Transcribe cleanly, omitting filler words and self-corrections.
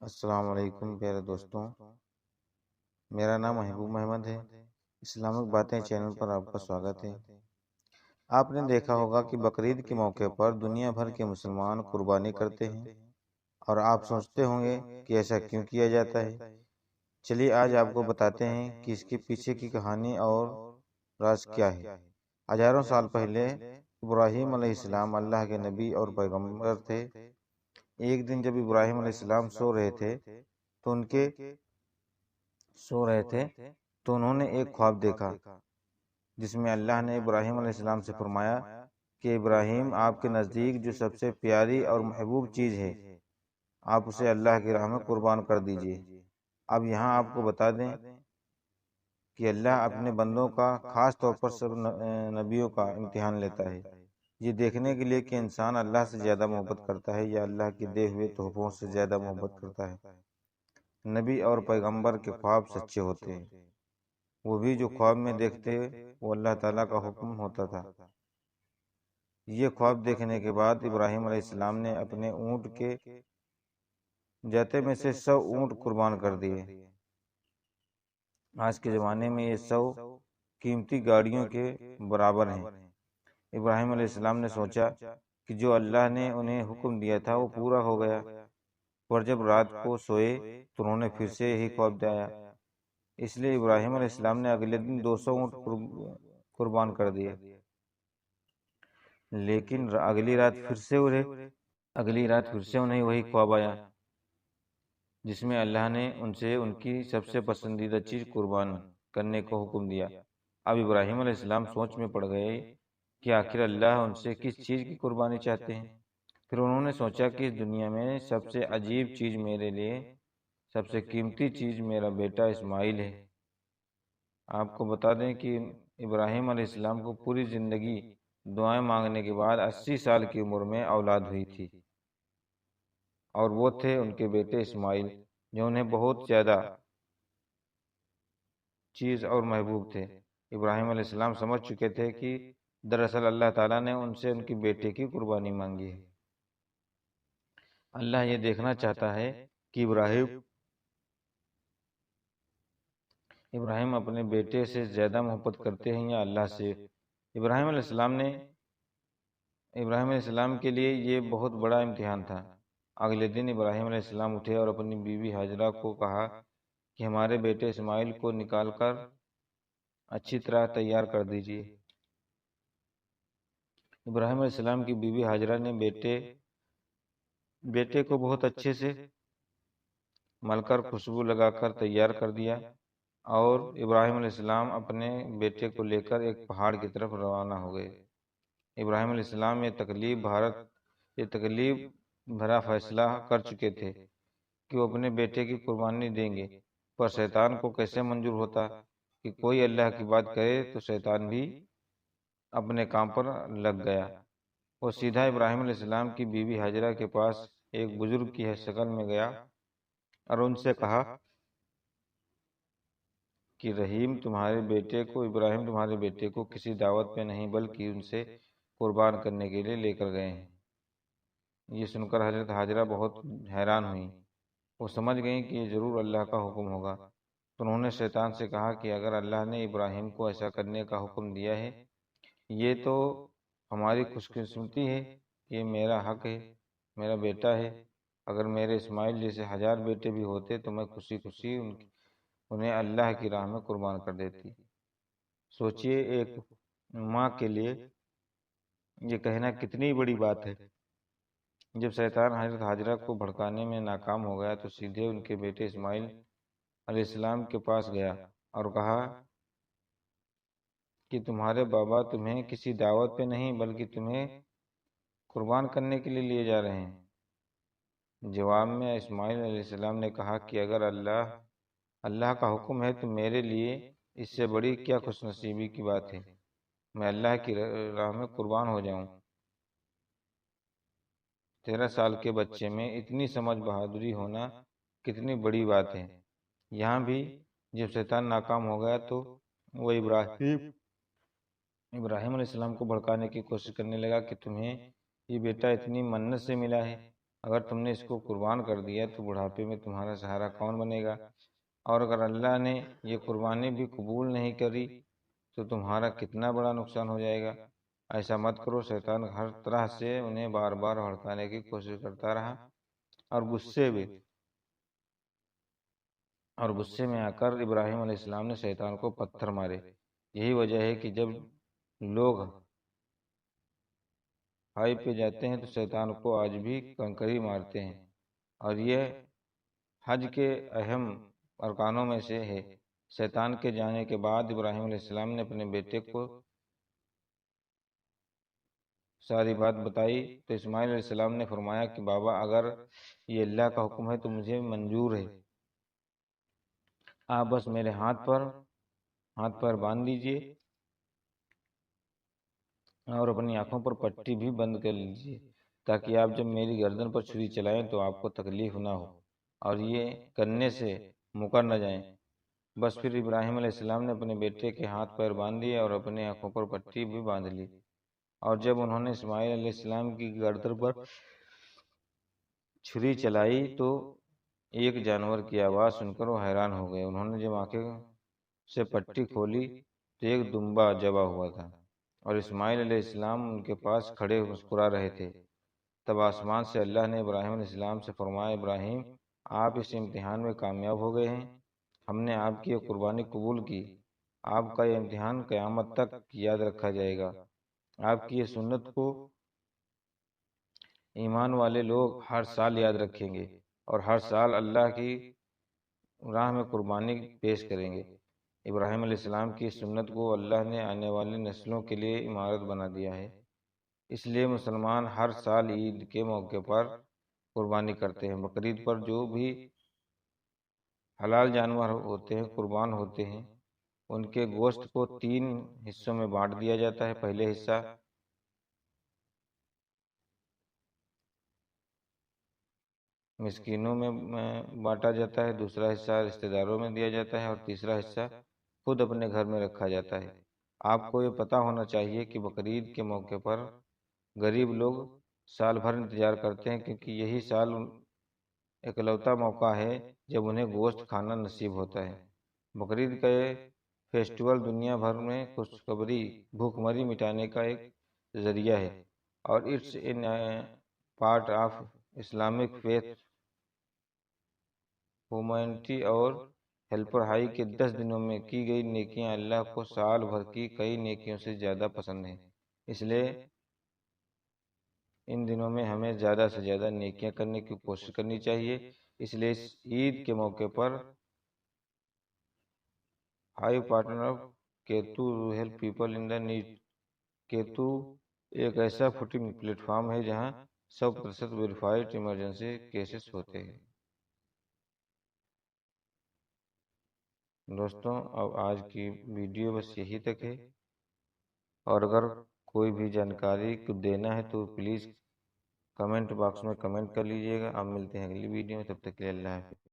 السلام علیکم پیارے دوستوں، میرا نام محبوب محمد ہے۔ اسلامک باتیں چینل پر آپ کا سواگت ہے۔ آپ نے دیکھا ہوگا کہ بقرعید کے موقع پر دنیا بھر کے مسلمان قربانی کرتے ہیں، اور آپ سوچتے ہوں گے کہ ایسا کیوں کیا جاتا ہے۔ چلیے آج آپ کو بتاتے ہیں کہ اس کے پیچھے کی کہانی اور راز کیا ہے۔ ہزاروں سال پہلے ابراہیم علیہ السلام اللہ کے نبی اور پیغمبر تھے۔ ایک دن جب ابراہیم علیہ السلام سو رہے تھے تو انہوں نے ایک خواب دیکھا، جس میں اللہ نے ابراہیم علیہ السلام سے فرمایا کہ ابراہیم، آپ کے نزدیک جو سب سے پیاری اور محبوب چیز ہے، آپ اسے اللہ کی راہ میں قربان کر دیجیے۔ اب یہاں آپ کو بتا دیں کہ اللہ اپنے بندوں کا، خاص طور پر سب نبیوں کا امتحان لیتا ہے، یہ دیکھنے کے لیے کہ انسان اللہ سے زیادہ محبت کرتا ہے یا اللہ کے دیے ہوئے تحفوں سے زیادہ محبت کرتا ہے۔ نبی اور پیغمبر کے خواب سچے ہوتے ہیں، وہ بھی جو خواب میں دیکھتے وہ اللہ تعالیٰ کا حکم ہوتا تھا۔ یہ خواب دیکھنے کے بعد ابراہیم علیہ السلام نے اپنے اونٹ کے جاتے میں سے 100 اونٹ قربان کر دیے۔ آج کے زمانے میں یہ 100 قیمتی گاڑیوں کے برابر ہیں۔ ابراہیم علیہ السلام نے سوچا کہ جو اللہ نے انہیں حکم دیا تھا وہ پورا ہو گیا، اور جب رات کو سوئے تو انہوں نے پھر سے یہی خواب آیا۔ اس لیے ابراہیم علیہ السلام نے اگلے دن 200 اونٹ قربان کر دیے۔ لیکن اگلی رات پھر سے انہیں وہی خواب آیا، جس میں اللہ نے ان سے ان کی سب سے پسندیدہ چیز قربان کرنے کو حکم دیا۔ اب ابراہیم علیہ السلام سوچ میں پڑ گئے کہ آخر اللہ ان سے کس چیز کی قربانی چاہتے ہیں۔ پھر انہوں نے سوچا کہ اس دنیا میں سب سے عجیب چیز میرے لیے، سب سے قیمتی چیز میرا بیٹا اسماعیل ہے۔ آپ کو بتا دیں کہ ابراہیم علیہ السلام کو پوری زندگی دعائیں مانگنے کے بعد 80 سال کی عمر میں اولاد ہوئی تھی، اور وہ تھے ان کے بیٹے اسماعیل، جو انہیں بہت زیادہ چیز اور محبوب تھے۔ ابراہیم علیہ السلام سمجھ چکے تھے کہ دراصل اللہ تعالیٰ نے ان سے ان کے بیٹے کی قربانی مانگی ہے۔ اللہ یہ دیکھنا چاہتا ہے کہ ابراہیم اپنے بیٹے سے زیادہ محبت کرتے ہیں یا اللہ سے۔ ابراہیم علیہ السلام کے لیے یہ بہت بڑا امتحان تھا۔ اگلے دن ابراہیم علیہ السلام اٹھے اور اپنی بیوی ہاجرہ کو کہا کہ ہمارے بیٹے اسماعیل کو نکال کر اچھی طرح تیار کر دیجیے۔ ابراہیم علیہ السلام کی بیوی ہاجرہ نے بیٹے کو بہت اچھے سے مل کر خوشبو لگا کر تیار کر دیا، اور ابراہیم علیہ السلام اپنے بیٹے کو لے کر ایک پہاڑ کی طرف روانہ ہو گئے۔ ابراہیم علیہ السلام یہ تکلیف بھرا فیصلہ کر چکے تھے کہ وہ اپنے بیٹے کی قربانی دیں گے، پر شیطان کو کیسے منظور ہوتا کہ کوئی اللہ کی بات کرے، تو شیطان بھی اپنے کام پر لگ گیا۔ وہ سیدھا ابراہیم علیہ السلام کی بیوی ہاجرہ کے پاس ایک بزرگ کی شکل میں گیا اور ان سے کہا کہ ابراہیم تمہارے بیٹے کو کسی دعوت پہ نہیں بلکہ ان سے قربان کرنے کے لیے لے کر گئے ہیں۔ یہ سن کر حضرت ہاجرہ بہت حیران ہوئیں۔ وہ سمجھ گئیں کہ یہ ضرور اللہ کا حکم ہوگا، تو انہوں نے شیطان سے کہا کہ اگر اللہ نے ابراہیم کو ایسا کرنے کا حکم دیا ہے، یہ تو ہماری خوش قسمتی ہے کہ یہ میرا حق ہے، میرا بیٹا ہے۔ اگر میرے اسماعیل جیسے 1000 بیٹے بھی ہوتے تو میں خوشی خوشی انہیں اللہ کی راہ میں قربان کر دیتی۔ سوچئے ایک ماں کے لیے یہ کہنا کتنی بڑی بات ہے۔ جب شیطان حضرت ہاجرہ کو بھڑکانے میں ناکام ہو گیا تو سیدھے ان کے بیٹے اسماعیل علیہ السلام کے پاس گیا اور کہا کہ تمہارے بابا تمہیں کسی دعوت پہ نہیں بلکہ تمہیں قربان کرنے کے لیے لیے جا رہے ہیں۔ جواب میں اسماعیل علیہ السلام نے کہا کہ اگر اللہ کا حکم ہے تو میرے لیے اس سے بڑی کیا خوش نصیبی کی بات ہے، میں اللہ کی راہ میں قربان ہو جاؤں۔ 13 سال کے بچے میں اتنی سمجھ بہادری ہونا کتنی بڑی بات ہے۔ یہاں بھی جب شیطان ناکام ہو گیا تو وہ ابراہیم علیہ السلام کو بھڑکانے کی کوشش کرنے لگا کہ تمہیں یہ بیٹا اتنی منت سے ملا ہے، اگر تم نے اس کو قربان کر دیا تو بڑھاپے میں تمہارا سہارا کون بنے گا؟ اور اگر اللہ نے یہ قربانی بھی قبول نہیں کری تو تمہارا کتنا بڑا نقصان ہو جائے گا۔ ایسا مت کرو۔ شیطان ہر طرح سے انہیں بار بار بھڑکانے کی کوشش کرتا رہا اور غصے میں آ کر ابراہیم علیہ السلام نے شیطان کو پتھر مارے۔ یہی وجہ ہے کہ جب لوگ ہائی پہ جاتے ہیں تو شیطان کو آج بھی کنکری مارتے ہیں، اور یہ حج کے اہم ارکانوں میں سے ہے۔ شیطان کے جانے کے بعد ابراہیم علیہ السلام نے اپنے بیٹے کو ساری بات بتائی تو اسماعیل علیہ السلام نے فرمایا کہ بابا، اگر یہ اللہ کا حکم ہے تو مجھے منظور ہے، آپ بس میرے ہاتھ پر باندھ دیجئے اور اپنی آنکھوں پر پٹی بھی بند کر لیجئے، تاکہ آپ جب میری گردن پر چھری چلائیں تو آپ کو تکلیف نہ ہو اور یہ کرنے سے مکر نہ جائیں۔ بس پھر ابراہیم علیہ السلام نے اپنے بیٹے کے ہاتھ پیر باندھ دیے اور اپنی آنکھوں پر پٹی بھی باندھ لی، اور جب انہوں نے اسماعیل علیہ السلام کی گردن پر چھری چلائی تو ایک جانور کی آواز سن کر وہ حیران ہو گئے۔ انہوں نے جب آنکھیں سے پٹی کھولی تو ایک دمبا ذبح ہوا تھا، اور اسماعیل علیہ السلام ان کے پاس کھڑے مسکرا رہے تھے۔ تب آسمان سے اللہ نے ابراہیم علیہ السلام سے فرمایا، ابراہیم، آپ اس امتحان میں کامیاب ہو گئے ہیں، ہم نے آپ کی یہ قربانی قبول کی۔ آپ کا یہ امتحان قیامت تک یاد رکھا جائے گا۔ آپ کی یہ سنت کو ایمان والے لوگ ہر سال یاد رکھیں گے اور ہر سال اللہ کی راہ میں قربانی پیش کریں گے۔ ابراہیم علیہ السلام کی سنت کو اللہ نے آنے والی نسلوں کے لیے عمارت بنا دیا ہے، اس لیے مسلمان ہر سال عید کے موقع پر قربانی کرتے ہیں۔ بقرعید پر جو بھی حلال جانور ہوتے ہیں قربان ہوتے ہیں، ان کے گوشت کو 3 حصوں میں بانٹ دیا جاتا ہے۔ پہلے حصہ مسکینوں میں بانٹا جاتا ہے، دوسرا حصہ رشتہ داروں میں دیا جاتا ہے، اور تیسرا حصہ خود اپنے گھر میں رکھا جاتا ہے۔ آپ کو یہ پتہ ہونا چاہیے کہ بقرعید کے موقع پر غریب لوگ سال بھر انتظار کرتے ہیں، کیونکہ یہی سال اکلوتا موقع ہے جب انہیں گوشت کھانا نصیب ہوتا ہے۔ بقرعید کا یہ فیسٹیول دنیا بھر میں خوشخبری، بھوک مری مٹانے کا ایک ذریعہ ہے، اور it's in part of Islamic faith, humanity اور ہیلپر ہائی کے 10 دنوں میں کی گئی نیکیاں اللہ کو سال بھر کی کئی نیکیوں سے زیادہ پسند ہیں۔ اس لیے ان دنوں میں ہمیں زیادہ سے زیادہ نیکیاں کرنے کی کوشش کرنی چاہیے۔ اس لیے اس عید کے موقع پر hi partner of Ketto help people in the need. Ketto ایک ایسا فوڈنگ پلیٹ فارم ہے جہاں 100% ویریفائڈ ایمرجنسی کیسز ہوتے ہیں۔ دوستوں، اب آج کی ویڈیو بس یہی تک ہے، اور اگر کوئی بھی جانکاری کو دینا ہے تو پلیز کمنٹ باکس میں کمنٹ کر لیجئے گا۔ اب ملتے ہیں اگلی ویڈیو میں، تب تک کے لیے اللہ حافظ۔